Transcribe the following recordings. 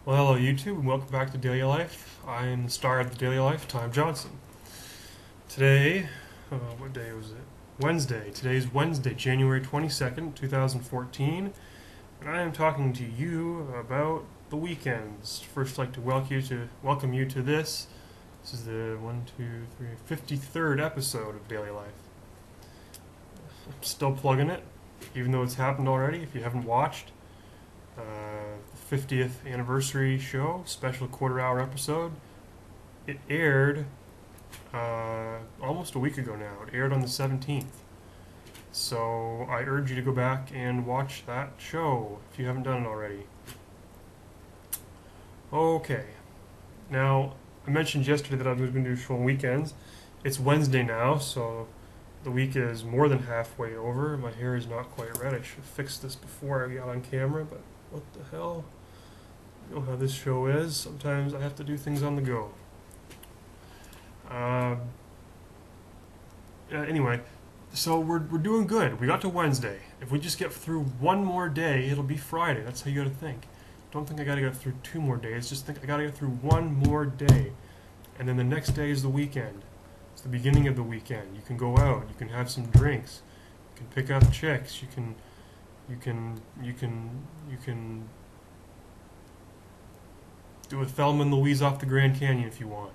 Well, hello YouTube, and welcome back to Daily Life. I am the star of the Daily Life, Tom Johnson. Today, what day was it? Wednesday. Today's Wednesday, January 22nd, 2014, and I am talking to you about the weekends. First, I'd like to welcome you to this. This is the 53rd episode of Daily Life. I'm still plugging it, even though it's happened already. If you haven't watched, 50th anniversary show, special quarter-hour episode. It aired almost a week ago now. It aired on the 17th. So I urge you to go back and watch that show if you haven't done it already. Okay. Now, I mentioned yesterday that I was going to do a show on weekends. It's Wednesday now, so the week is more than halfway over. My hair is not quite red. I should have fixed this before I got on camera, but what the hell? You know how this show is. Sometimes I have to do things on the go. Anyway, so we're doing good. We got to Wednesday. If we just get through one more day, it'll be Friday. That's how you got to think. Don't think I got to get through 2 more days. Just think I got to get through one more day, and then the next day is the weekend. It's the beginning of the weekend. You can go out. You can have some drinks. You can pick up chicks. You can do a Thelma and Louise off the Grand Canyon if you want.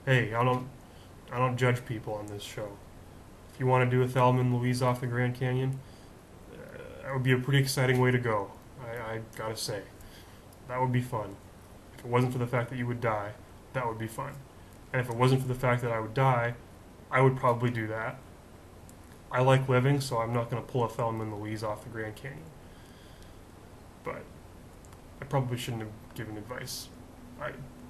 Hey, I don't judge people on this show. If you want to do a Thelma and Louise off the Grand Canyon, that would be a pretty exciting way to go. I gotta say, that would be fun. If it wasn't for the fact that you would die, that would be fun. And if it wasn't for the fact that I would die, I would probably do that. I like living, so I'm not going to pull a Thelma and Louise off the Grand Canyon. But I probably shouldn't have given advice.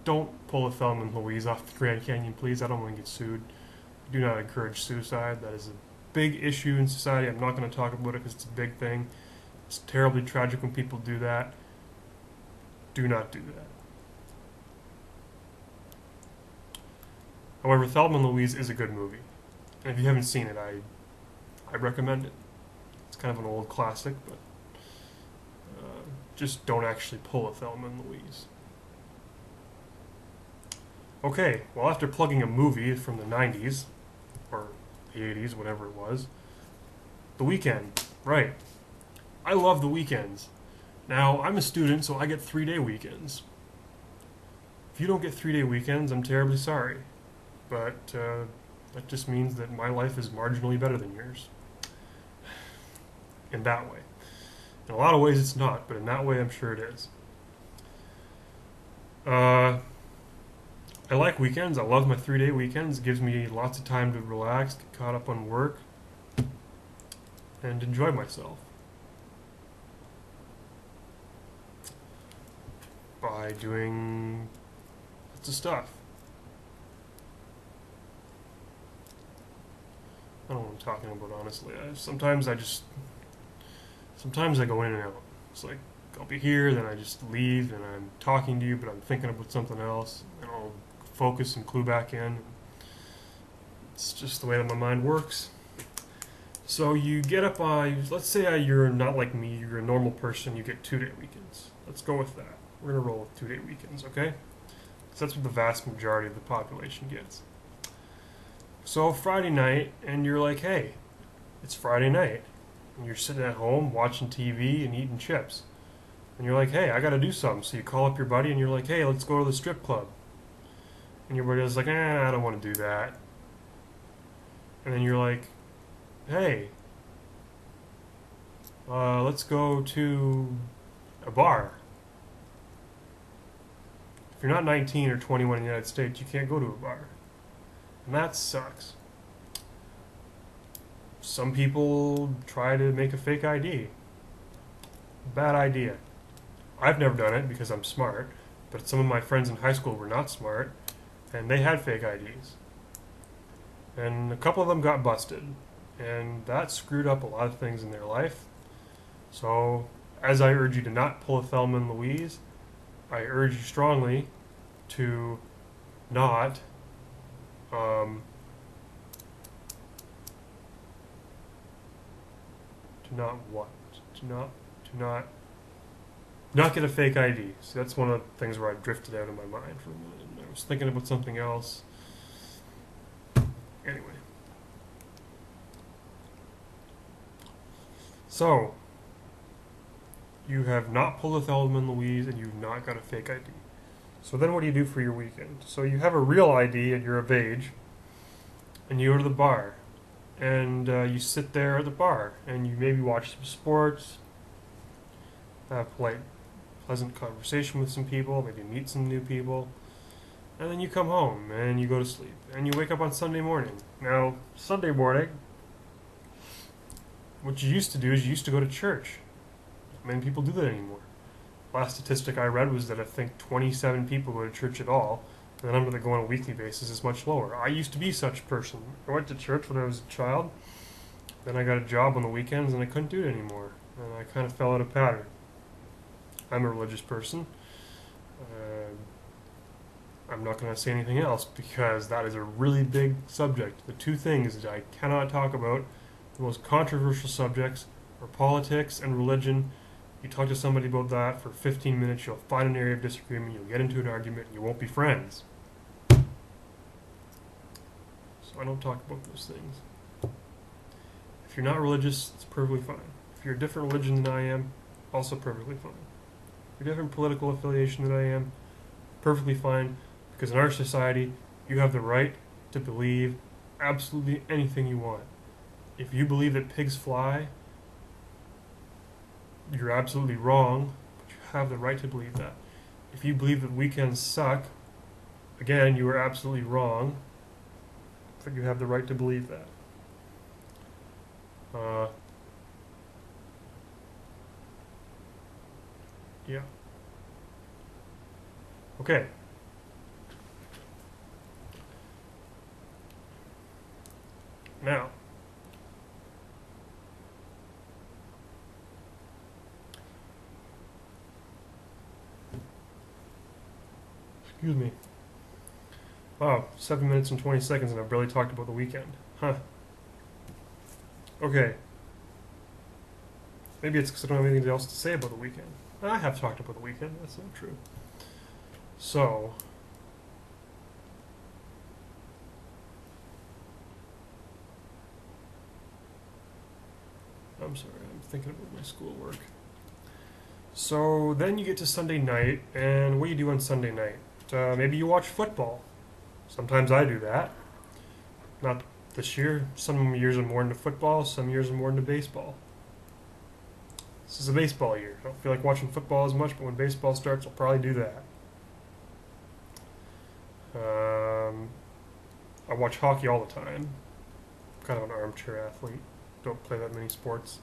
Don't pull a Thelma and Louise off the Grand Canyon, please. I don't want to get sued. Do not encourage suicide. That is a big issue in society. I'm not going to talk about it because it's a big thing. It's terribly tragic when people do that. Do not do that. However, Thelma and Louise is a good movie. And if you haven't seen it, I recommend it. It's kind of an old classic, but just don't actually pull a Thelma and Louise. Okay, well, after plugging a movie from the 90s, or the 80s, whatever it was, The Weekend. Right. I love the weekends. Now, I'm a student, so I get 3-day weekends. If you don't get 3-day weekends, I'm terribly sorry. But that just means that my life is marginally better than yours. In that way. In a lot of ways it's not, but in that way I'm sure it is. I like weekends. I love my 3-day weekends. It gives me lots of time to relax, get caught up on work, and enjoy myself. By doing lots of stuff. I don't know what I'm talking about, honestly. Sometimes I go in and out. It's like, I'll be here, then I just leave, and I'm talking to you, but I'm thinking about something else, and I'll focus and clue back in. It's just the way that my mind works. So you get up, let's say you're not like me, you're a normal person, you get 2-day weekends. Let's go with that. We're going to roll with 2-day weekends, okay? Because that's what the vast majority of the population gets. So Friday night, and you're like, hey, it's Friday night. And you're sitting at home watching TV and eating chips. And you're like, hey, I got to do something. So you call up your buddy and you're like, hey, let's go to the strip club. And your buddy's like, I don't want to do that. And then you're like, hey, let's go to a bar. If you're not 19 or 21 in the United States, you can't go to a bar. And that sucks. Some people try to make a fake ID. Bad idea. I've never done it because I'm smart, but some of my friends in high school were not smart, and they had fake IDs. And a couple of them got busted, and that screwed up a lot of things in their life. So, as I urge you to not pull a Thelma and Louise, I urge you strongly to not to not what? To not Not get a fake ID. So that's one of the things where I drifted out of my mind for a minute. And I was thinking about something else. Anyway. So, you have not pulled a Thelma and Louise and you've not got a fake ID. So then what do you do for your weekend? So you have a real ID and you're of age, and you go to the bar, and you sit there at the bar, and you maybe watch some sports, have pleasant conversation with some people, maybe meet some new people, and then you come home and you go to sleep, and you wake up on Sunday morning. Now, Sunday morning, what you used to do is you used to go to church. Not many people do that anymore. Last statistic I read was that I think 27 people go to church at all. And the number that go on a weekly basis is much lower. I used to be such a person. I went to church when I was a child. Then I got a job on the weekends and I couldn't do it anymore. And I kind of fell out of pattern. I'm a religious person. I'm not going to say anything else because that is a really big subject. The two things that I cannot talk about, the most controversial subjects, are politics and religion. You talk to somebody about that for 15 minutes, you'll find an area of disagreement, you'll get into an argument, and you won't be friends. So I don't talk about those things. If you're not religious, it's perfectly fine. If you're a different religion than I am, also perfectly fine. If you're a different political affiliation than I am, perfectly fine, because in our society, you have the right to believe absolutely anything you want. If you believe that pigs fly, you're absolutely wrong, but you have the right to believe that. If you believe that weekends suck, again, you are absolutely wrong, but you have the right to believe that. Yeah. Okay. Now, excuse me. Wow, 7 minutes and 20 seconds and I've barely talked about the weekend. Huh. Okay. Maybe it's because I don't have anything else to say about the weekend. I have talked about the weekend, that's not true. So, I'm sorry, I'm thinking about my schoolwork. So then you get to Sunday night, and what do you do on Sunday night? Maybe you watch football. Sometimes I do that. Not this year. Some years I'm more into football, some years I'm more into baseball. This is a baseball year. I don't feel like watching football as much, but when baseball starts, I'll probably do that. I watch hockey all the time. I'm kind of an armchair athlete. Don't play that many sports.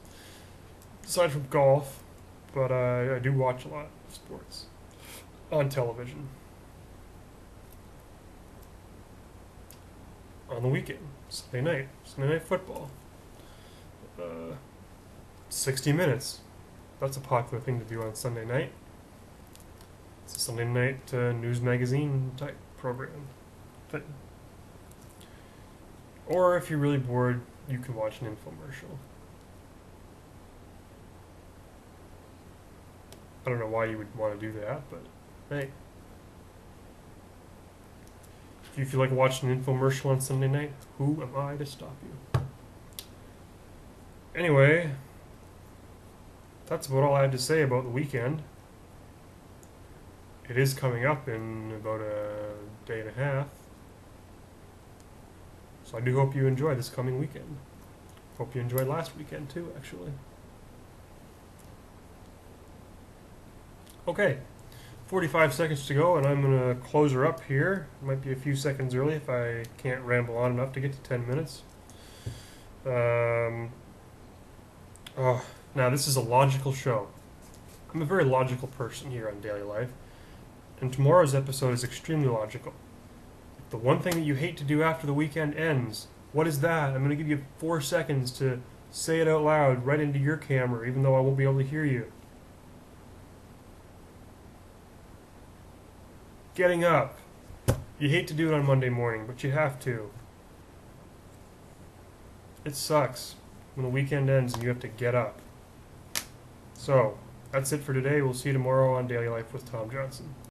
Aside from golf, but I do watch a lot of sports on television. On the weekend, Sunday night football. 60 Minutes. That's a popular thing to do on Sunday night. It's a Sunday night news magazine type program thing. Or if you're really bored, you can watch an infomercial. I don't know why you would want to do that, but hey. If you feel like watching an infomercial on Sunday night, who am I to stop you? Anyway, that's about all I have to say about the weekend. It is coming up in about a day and a half. So I do hope you enjoy this coming weekend. Hope you enjoyed last weekend too, actually. Okay, 45 seconds to go, and I'm going to close her up here. It might be a few seconds early if I can't ramble on enough to get to 10 minutes. Now, this is a logical show. I'm a very logical person here on Daily Life, and tomorrow's episode is extremely logical. The one thing that you hate to do after the weekend ends, what is that? I'm going to give you 4 seconds to say it out loud right into your camera, even though I won't be able to hear you. Getting up. You hate to do it on Monday morning, but you have to. It sucks when the weekend ends and you have to get up. So, That's it for today. We'll see you tomorrow on Daily Life with Tom Johnson.